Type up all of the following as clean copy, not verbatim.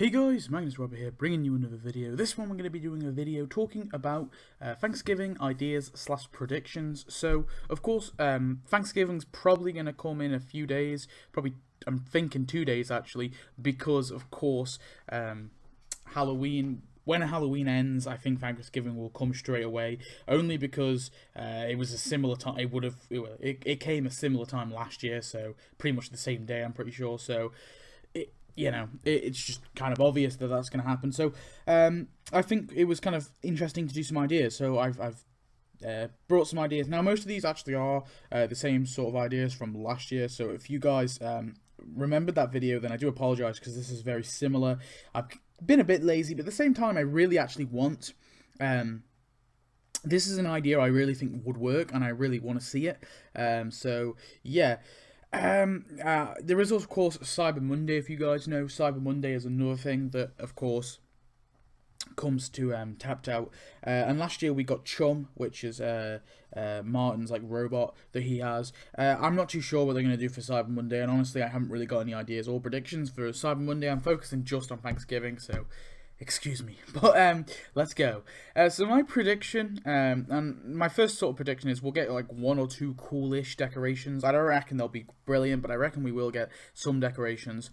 Hey guys, Magnus here, bringing you another video. This one we're going to be doing a video talking about Thanksgiving ideas / predictions. So, of course, Thanksgiving's probably going to come in a few days, probably, I'm thinking 2 days actually, because, of course, Halloween... When Halloween ends, I think Thanksgiving will come straight away. Only because it was a similar time. It came a similar time last year, so pretty much the same day. I'm pretty sure. So, it's just kind of obvious that that's going to happen. So, I think it was kind of interesting to do some ideas. So I've brought some ideas. Now, most of these actually are the same sort of ideas from last year. So if you guys remembered that video, then I do apologize because this is very similar. I've been a bit lazy, but at the same time, I really actually want. This is an idea I really think would work, and I really want to see it. So yeah. There is, of course, Cyber Monday. If you guys know, Cyber Monday is another thing that, of course, comes to Tapped Out. And last year we got Chum, which is Martin's like robot that he has. I'm not too sure what they're going to do for Cyber Monday, and honestly, I haven't really got any ideas or predictions for Cyber Monday. I'm focusing just on Thanksgiving, so excuse me, but let's go. So my prediction, and my first sort of prediction is we'll get like 1 or 2 coolish decorations. I don't reckon they'll be brilliant, but I reckon we will get some decorations.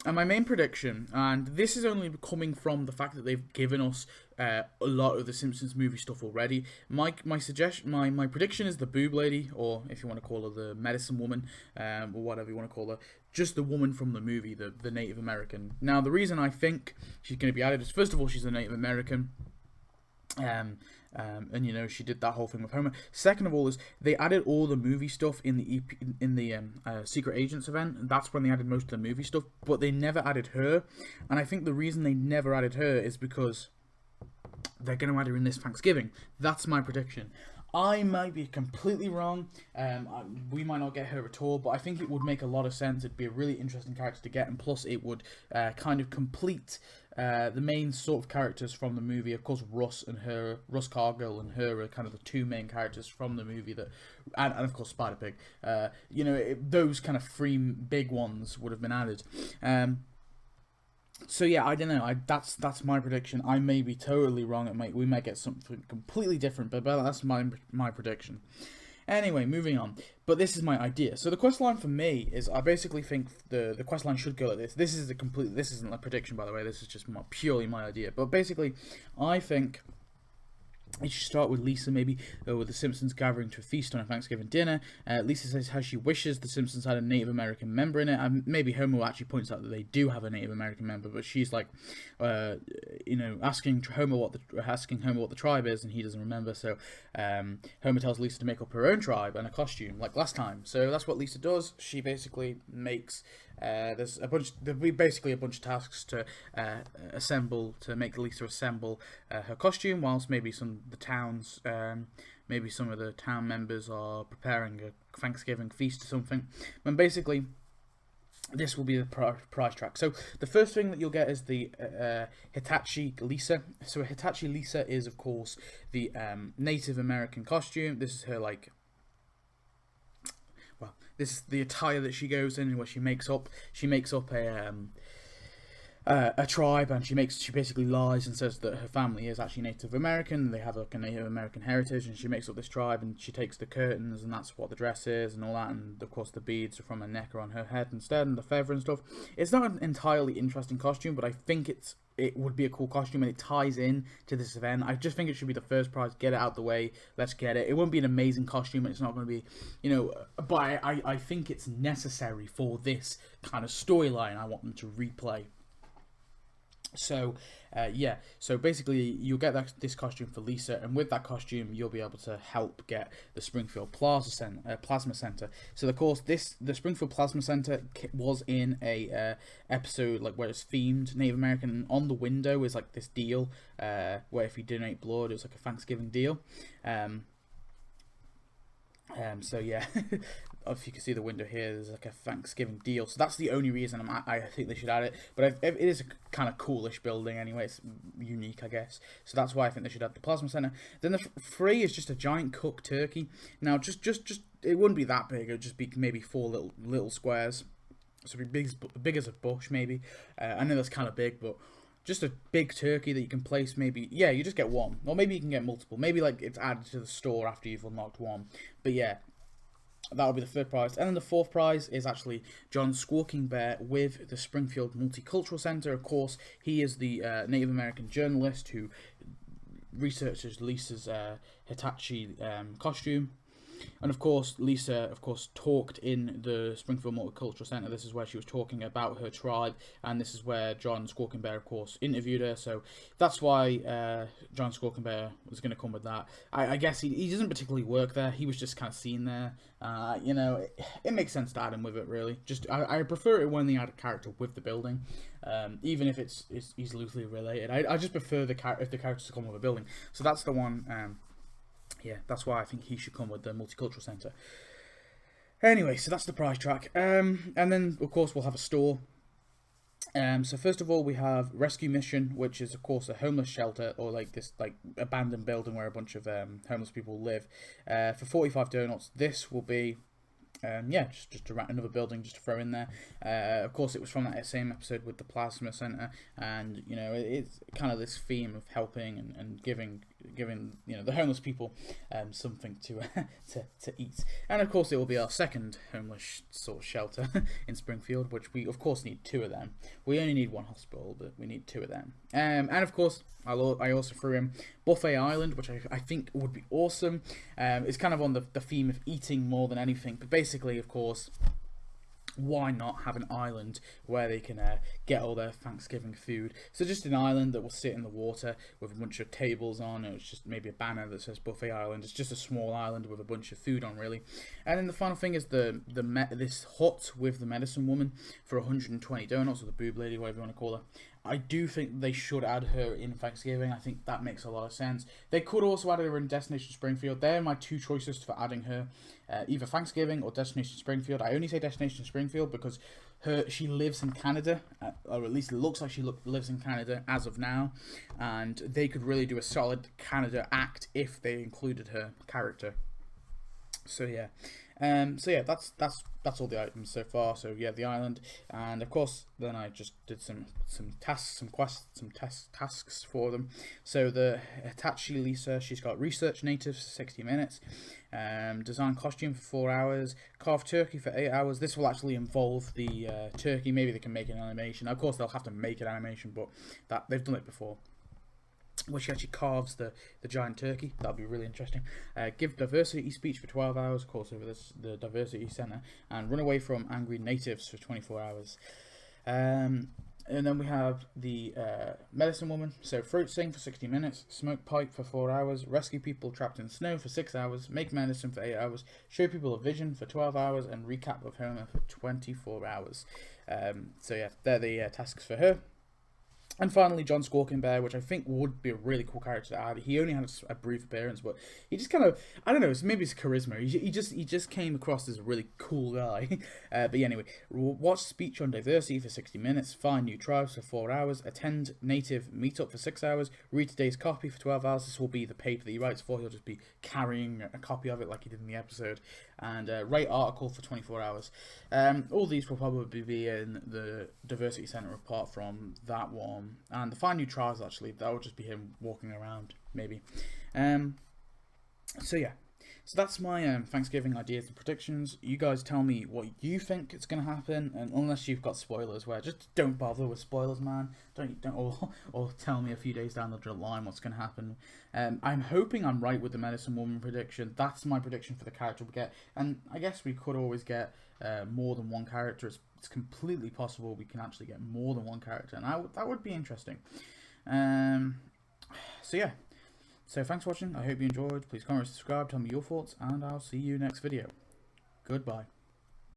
And my main prediction, and this is only coming from the fact that they've given us a lot of the Simpsons movie stuff already. My prediction is the Boob Lady, or if you want to call her the Medicine Woman, or whatever you want to call her, just the woman from the movie, the Native American. Now, the reason I think she's going to be added is, first of all, she's a Native American. And you know, she did that whole thing with Homer. Second of all, is they added all the movie stuff in the Secret Agents event, and that's when they added most of the movie stuff. But they never added her, and I think the reason they never added her is because they're going to add her in this Thanksgiving. That's my prediction. I might be completely wrong. We might not get her at all, but I think it would make a lot of sense. It'd be a really interesting character to get, and plus it would kind of complete the main sort of characters from the movie. Of course, Russ Cargill and her are kind of the 2 main characters from the movie that, and of course Spider-Pig. Those kind of 3 big ones would have been added. So yeah, I don't know. That's my prediction. I may be totally wrong. We might get something completely different, but that's my prediction. Anyway, moving on. But this is my idea. So the questline for me is, I basically think the questline should go like this. This isn't a prediction, by the way. This is just purely my idea. But basically, I think it should start with Lisa, maybe, with the Simpsons gathering to a feast on a Thanksgiving dinner. Lisa says how she wishes the Simpsons had a Native American member in it. And maybe Homer actually points out that they do have a Native American member, but she's like, asking Homer what the tribe is, and he doesn't remember. So Homer tells Lisa to make up her own tribe and a costume, like last time. So that's what Lisa does. She basically makes there's basically a bunch of tasks to make Lisa assemble her costume, whilst maybe some of the town members are preparing a Thanksgiving feast or something. And basically, this will be the prize track. So the first thing that you'll get is the Hitachi Lisa. So Hitachi Lisa is, of course, the Native American costume. This is her, like, well, this is the attire that she goes in, where she makes up a tribe, and she basically lies and says that her family is actually Native American. They have like a Native American heritage, and she makes up this tribe, and she takes the curtains, and that's what the dress is and all that, and of course the beads are from her neck or on her head instead, and the feather and stuff. It's not an entirely interesting costume, but I think it would be a cool costume, and it ties in to this event. I just think it should be the first prize. Get it out the way. Let's get it. It won't be an amazing costume, and it's not going to be, but I think it's necessary for this kind of storyline I want them to replay. So, yeah. So basically, you'll get this costume for Lisa, and with that costume, you'll be able to help get the Springfield Plasma Center. So, of course, the Springfield Plasma Center was in a episode like where it's themed Native American. And on the window is like this deal where if you donate blood, it's like a Thanksgiving deal. So yeah, if you can see the window here, there's like a Thanksgiving deal. So that's the only reason I think they should add it. But it is a kind of coolish building anyway. It's unique, I guess. So that's why I think they should add the Plasma Center. Then the free is just a giant cooked turkey. Now, just it wouldn't be that big. It would just be maybe 4 little squares. So it'd be big as a bush, maybe. I know that's kind of big, but just a big turkey that you can place, maybe. Yeah, you just get one. Or maybe you can get multiple. Maybe, like, it's added to the store after you've unlocked one. But yeah, that'll be the third prize. And then the fourth prize is actually John Squawking Bear with the Springfield Multicultural Center. Of course, he is the Native American journalist who researches Lisa's Hitachi costume. And of course, Lisa, of course, talked in the Springfield Multicultural Center. This is where she was talking about her tribe, and this is where John Squawking Bear, of course, interviewed her. So that's why John Squawking Bear was going to come with that. I guess he doesn't particularly work there. He was just kind of seen there. You know, it makes sense to add him with it, really. Just I prefer it when they add a character with the building, even if he's loosely related. I just prefer if the characters come with a building. So that's the one. Yeah, that's why I think he should come with the Multicultural Centre. Anyway, so that's the prize track. And then, of course, we'll have a store. So first of all, we have Rescue Mission, which is, of course, a homeless shelter, or like this abandoned building where a bunch of homeless people live. For 45 donuts, this will be... yeah, just another building just to throw in there. Of course, it was from that same episode with the Plasma Center, and you know, it's kind of this theme of helping and giving you know, the homeless people something to eat. And of course, it will be our second homeless sort of shelter in Springfield, which we of course need 2 of them. We only need 1 hospital, but we need 2 of them. And of course, I also threw in Buffet Island, which I think would be awesome. It's kind of on the theme of eating more than anything, but basically, of course, why not have an island where they can get all their Thanksgiving food? So just an island that will sit in the water with a bunch of tables on. It's just maybe a banner that says Buffet Island. It's just a small island with a bunch of food on, really. And then the final thing is this hut with the medicine woman for 120 donuts, or the boob lady, whatever you want to call her. I do think they should add her in Thanksgiving. I think that makes a lot of sense. They could also add her in Destination Springfield. They're my 2 choices for adding her, either Thanksgiving or Destination Springfield. I only say Destination Springfield because she lives in Canada, or at least it looks like she lives in Canada as of now, and they could really do a solid Canada act if they included her character. So yeah. That's all the items so far. So yeah, the island, and of course then I just did some tasks, some quests, some tasks for them. So the Hitachi Lisa, she's got research natives for 60 minutes, design costume for 4 hours, carve turkey for 8 hours. This will actually involve the turkey. Maybe they can make an animation. Of course they'll have to make an animation, but that they've done it before, where she actually carves the giant turkey. That'll be really interesting. Give diversity speech for 12 hours, of course, over the diversity center, and run away from angry natives for 24 hours. And then we have the medicine woman. So fruit sing for 60 minutes, smoke pipe for 4 hours, rescue people trapped in snow for 6 hours, make medicine for 8 hours, show people a vision for 12 hours, and recap of Homer for 24 hours. So yeah, they're the tasks for her. And finally, John Squawking Bear, which I think would be a really cool character to add. He only had a brief appearance, but he just kind of, I don't know, maybe it's charisma. He just came across as a really cool guy. But yeah, anyway, watch speech on diversity for 60 minutes, find new tribes for 4 hours, attend native meetup for 6 hours, read today's copy for 12 hours. This will be the paper that he writes for. He'll just be carrying a copy of it like he did in the episode. And write article for 24 hours. All these will probably be in the diversity center apart from that one. And the find new trials, actually, that will just be him walking around, maybe. So yeah, so that's my Thanksgiving ideas and predictions. You guys tell me what you think is going to happen, and unless you've got spoilers, where just don't bother with spoilers, man. Don't or tell me a few days down the line what's going to happen. I'm hoping I'm right with the medicine woman prediction. That's my prediction for the character we get, and I guess we could always get more than one character. It's completely possible we can actually get more than one character, and that would be interesting. So yeah. So thanks for watching. I hope you enjoyed. Please comment, subscribe, tell me your thoughts, and I'll see you next video. Goodbye.